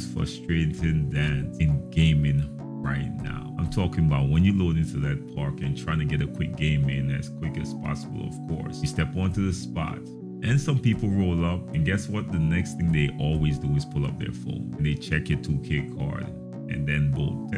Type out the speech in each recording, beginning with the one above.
most frustrating than in gaming right now. I'm talking about when you load into that park and trying to get a quick game in as quick as possible, of course. You step onto the spot and some people roll up, and guess what? The next thing they always do is pull up their phone and they check your 2K card and then bolt.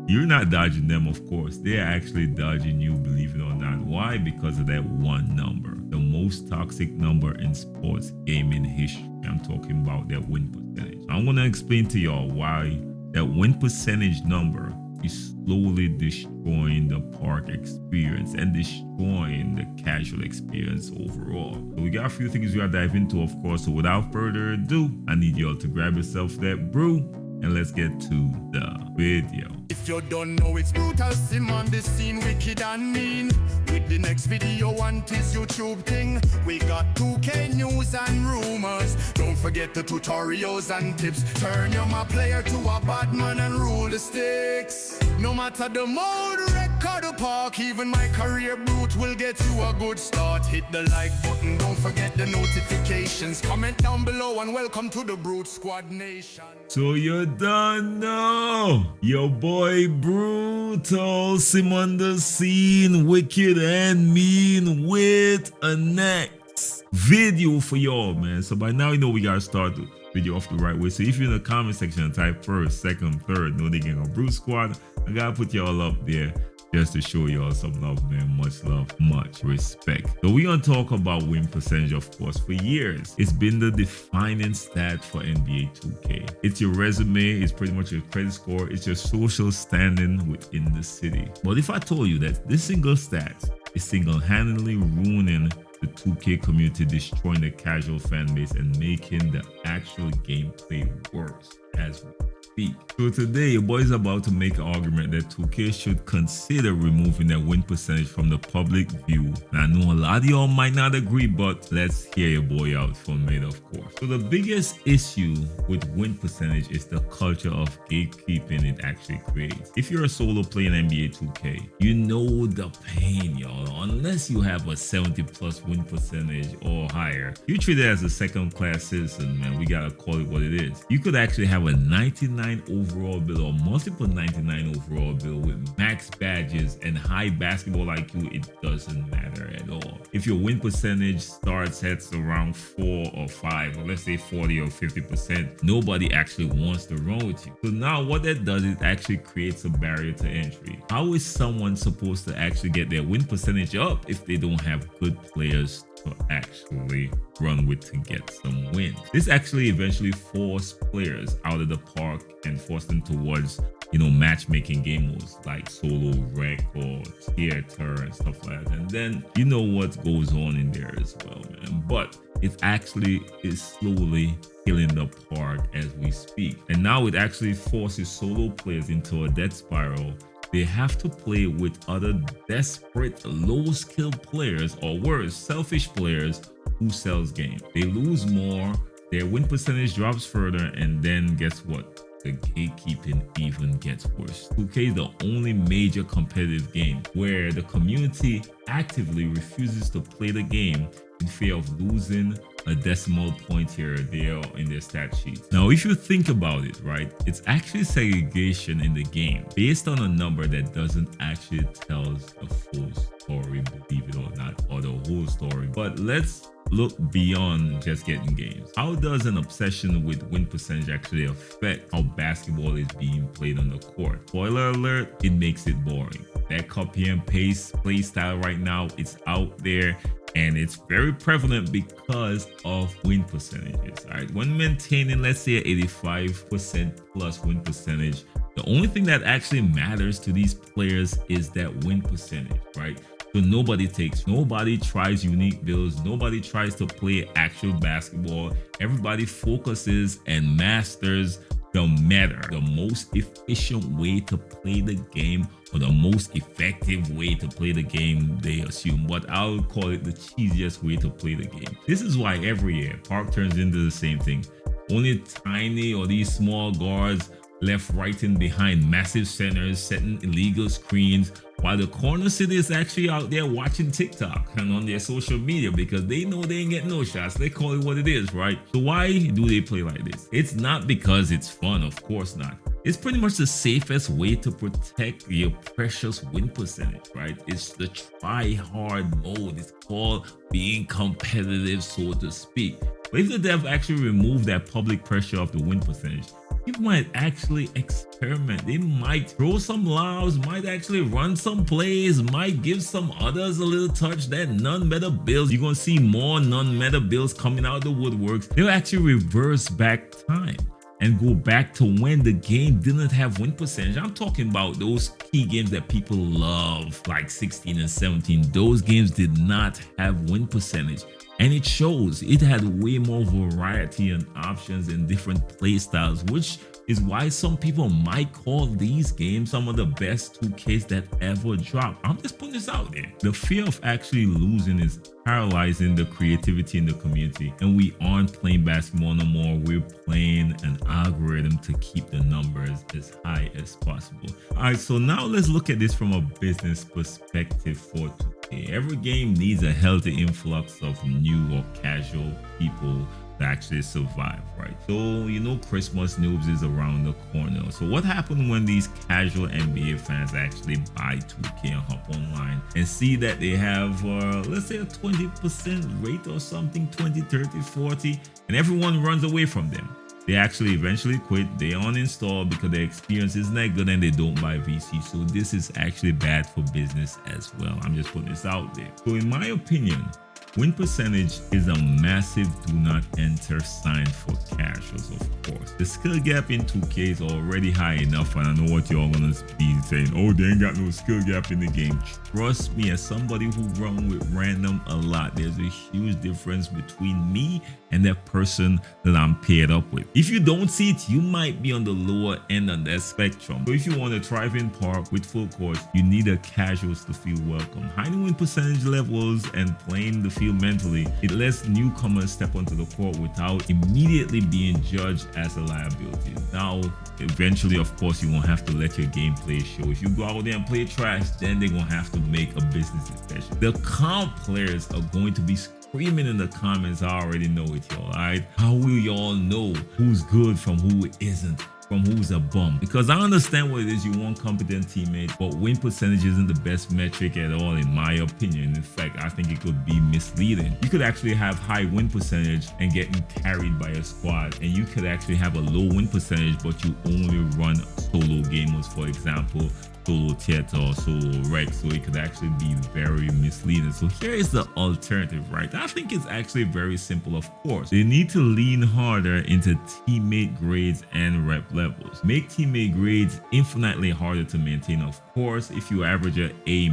You're not dodging them, of course. They're actually dodging you, believe it or not. Why? Because of that one number, the most toxic number in sports gaming history. I'm talking about that win percentage. I'm going to explain to y'all why that win percentage number is slowly destroying the park experience and destroying the casual experience overall. So we got a few things we gotta dive into, of course. So without further ado, I need y'all to grab yourself that brew and let's get to the video. If you don't know, it's brutal sim on the scene, wicked and mean. With the next video on this YouTube thing, we got 2K news and rumors. Don't forget the tutorials and tips. Turn your my player to a bad man and rule the sticks. No matter the mode, record the park, even my career brute will get you a good start. Hit the like button, don't forget the notifications. Comment down below and welcome to the Brute Squad Nation. So you done know your boy Brutal Sim on the scene, wicked and mean with a next video for y'all, man. So by now you know we gotta start the video off the right way. So if you're in the comment section and type first, second, third, no digging on Brute Squad, I gotta put y'all up there just to show y'all some love, man. Much love, much respect. So we gonna talk about win percentage, of course. For years, it's been the defining stat for NBA 2K. It's your resume, it's pretty much your credit score, it's your social standing within the city. But if I told you that this single stat is single-handedly ruining the 2K community, destroying the casual fan base and making the actual gameplay worse as well. So today, your boy is about to make an argument that 2K should consider removing their win percentage from the public view. Now, I know a lot of y'all might not agree, but let's hear your boy out for a minute, of course. So the biggest issue with win percentage is the culture of gatekeeping it actually creates. If you're a solo player in NBA 2K, you know the pain, y'all. Unless you have a 70+ win percentage or higher, you treat it as a second-class citizen, man. We gotta call it what it is. You could actually have a 99 overall build or multiple 99 overall build with max badges and high basketball IQ. It doesn't matter at all. If your win percentage starts at around 4 or 5, or let's say 40 or 50%, nobody actually wants to run with you. So now what that does, it actually creates a barrier to entry. How is someone supposed to actually get their win percentage up if they don't have good players to actually run with to get some wins? This actually eventually forced players out of the park and forced them towards, matchmaking game modes like solo, rec, or theater and stuff like that. And then you know what goes on in there as well, man. But it actually is slowly killing the park as we speak. And now it actually forces solo players into a death spiral. They have to play with other desperate, low-skilled players, or worse, selfish players who sells games. They lose more, their win percentage drops further, and then guess what? The gatekeeping even gets worse. 2K is the only major competitive game where the community actively refuses to play the game in fear of losing a decimal point here or there in their stat sheet. Now, if you think about it, right, it's actually segregation in the game based on a number that doesn't actually tell the full story, believe it or not, or the whole story. But let's look beyond just getting games. How does an obsession with win percentage actually affect how basketball is being played on the court? Spoiler alert, it makes it boring. That copy and paste play style right now, it's out there. And it's very prevalent because of win percentages. All right, when maintaining, let's say, an 85% plus win percentage, the only thing that actually matters to these players is that win percentage, right? So nobody tries unique builds. Nobody tries to play actual basketball. Everybody focuses and masters the meta, the most efficient way to play the game, or the most effective way to play the game, they assume. But I'll call it the cheesiest way to play the game. This is why every year Park turns into the same thing. Only tiny or these small guards left, right, and behind massive centers, setting illegal screens, while the corner city is actually out there watching TikTok and on their social media because they know they ain't getting no shots. They call it what it is, right? So why do they play like this? It's not because it's fun, of course not. It's pretty much the safest way to protect your precious win percentage, right? It's the try hard mode. It's called being competitive, so to speak. But if the dev actually remove that public pressure of the win percentage, people might actually experiment. They might throw some lobs, might actually run some plays, might give some others a little touch that non-meta builds. You're gonna see more non-meta builds coming out of the woodworks. They'll actually reverse back time and go back to when the game didn't have win percentage. I'm talking about those key games that people love, like 16 and 17. Those games did not have win percentage. And it shows. It had way more variety and options and different play styles, which is why some people might call these games some of the best 2Ks that ever dropped. I'm just putting this out there. The fear of actually losing is paralyzing the creativity in the community, and we aren't playing basketball no more. We're playing an algorithm to keep the numbers as high as possible. All right, so now let's look at this from a business perspective for 2K. Every game needs a healthy influx of new or casual people to actually survive, right? So you know Christmas news is around the corner. So what happened when these casual NBA fans actually buy 2K and hop online and see that they have let's say a 20% rate or something, 20, 30, 40, and everyone runs away from them? They actually eventually quit, they uninstall because their experience is not good and they don't buy VC. So this is actually bad for business as well. I'm just putting this out there. So in my opinion, win percentage is a massive do not enter sign for casuals, of course. The skill gap in 2K is already high enough, and I know what y'all gonna be saying, oh, they ain't got no skill gap in the game. Trust me, as somebody who run with random a lot, there's a huge difference between me and that person that I'm paired up with. If you don't see it, you might be on the lower end of that spectrum. So if you want to thrive in park with full courts, you need a casuals to feel welcome. High win percentage levels and playing the field mentally, it lets newcomers step onto the court without immediately being judged as a liability. Now, eventually, of course, you won't have to let your gameplay show. If you go out there and play trash, then they're gonna have to make a business decision. The comp players are going to be screaming in the comments. I already know it, y'all. Alright, how will y'all know who's good from who isn't, from who's a bum? Because I understand what it is, you want competent teammates, but win percentage isn't the best metric at all, in my opinion. In fact, I think it could be misleading. You could actually have high win percentage and getting carried by a squad, and you could actually have a low win percentage but you only run solo gamers, for example solo theater or solo Rex. So it could actually be very misleading. So here is the alternative, right? I think it's actually very simple. Of course, they need to lean harder into teammate grades and rep levels. Make teammate grades infinitely harder to maintain. Of course, if you average a A-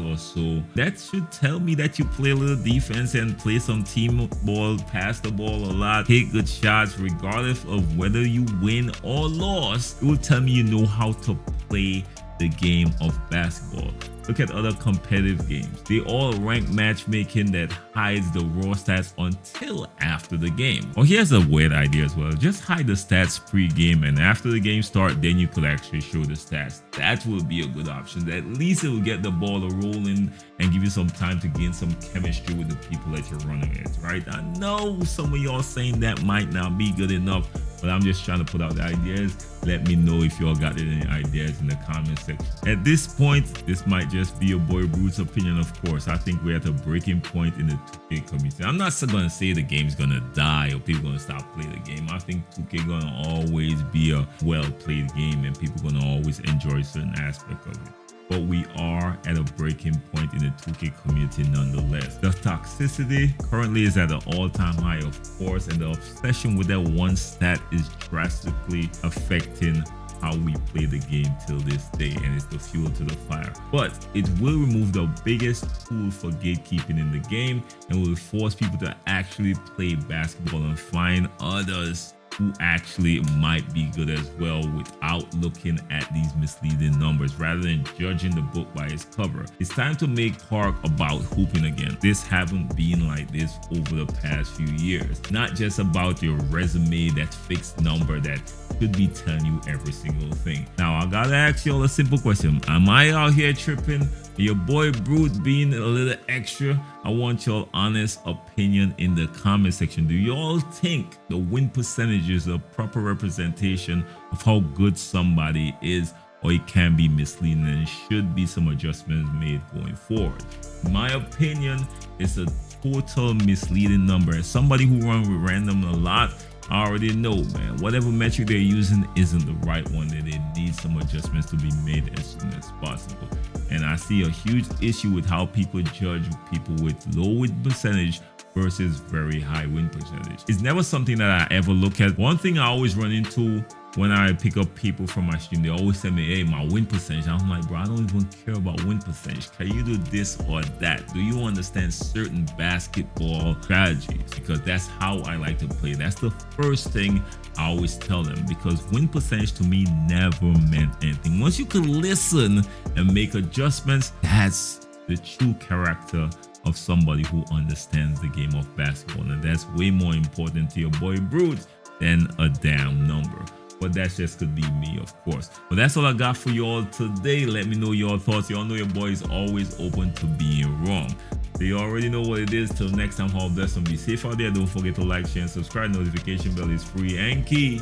or so, that should tell me that you play a little defense and play some team ball, pass the ball a lot, take good shots, regardless of whether you win or lose. It will tell me you know how to play the game of basketball. Look at other competitive games. They all rank matchmaking that hides the raw stats until after the game. Or here's a weird idea as well. Just hide the stats pre-game, and after the game start, then you could actually show the stats. That would be a good option. At least it will get the ball rolling and give you some time to gain some chemistry with the people that you're running against, right? I know some of y'all saying that might not be good enough, but I'm just trying to put out the ideas. Let me know if y'all got any ideas in the comment section. At this point, this might just be your boy Brute's opinion, of course. I think we're at a breaking point in the 2K community. I'm not gonna say the game's gonna die or people gonna stop playing the game. I think 2K gonna always be a well-played game and people gonna always enjoy certain aspect of it. But we are at a breaking point in the 2K community nonetheless. The toxicity currently is at an all-time high, of course, and the obsession with that one stat is drastically affecting how we play the game till this day, and it's the fuel to the fire. But it will remove the biggest tool for gatekeeping in the game and will force people to actually play basketball and find others who actually might be good as well without looking at these misleading numbers rather than judging the book by its cover. It's time to make Park about hooping again. This haven't been like this over the past few years. Not just about your resume, that fixed number that could be telling you every single thing. Now I gotta ask you all a simple question. Am I out here tripping? Your boy Brute being a little extra? I want your honest opinion in the comment section. Do you all think the win percentage is a proper representation of how good somebody is, or it can be misleading and should be some adjustments made going forward? In my opinion, it's a total misleading number. As somebody who runs with random a lot, I already know, man, whatever metric they're using isn't the right one, and they need some adjustments to be made as soon as possible. And I see a huge issue with how people judge people with low win percentage versus very high win percentage. It's never something that I ever look at. One thing I always run into when I pick up people from my stream, they always tell me, hey, my win percentage. I'm like, bro, I don't even care about win percentage. Can you do this or that? Do you understand certain basketball strategies? Because that's how I like to play. That's the first thing I always tell them, because win percentage to me never meant anything. Once you can listen and make adjustments, that's the true character of somebody who understands the game of basketball. And that's way more important to your boy Brute than a damn number. But that just could be me, of course. But that's all I got for y'all today. Let me know your thoughts. Y'all know your boy is always open to being wrong. So you already know what it is. Till next time, all blessed and be safe out there. Don't forget to like, share, and subscribe. Notification bell is free and key.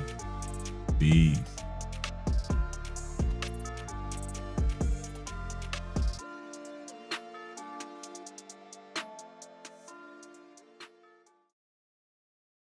Peace.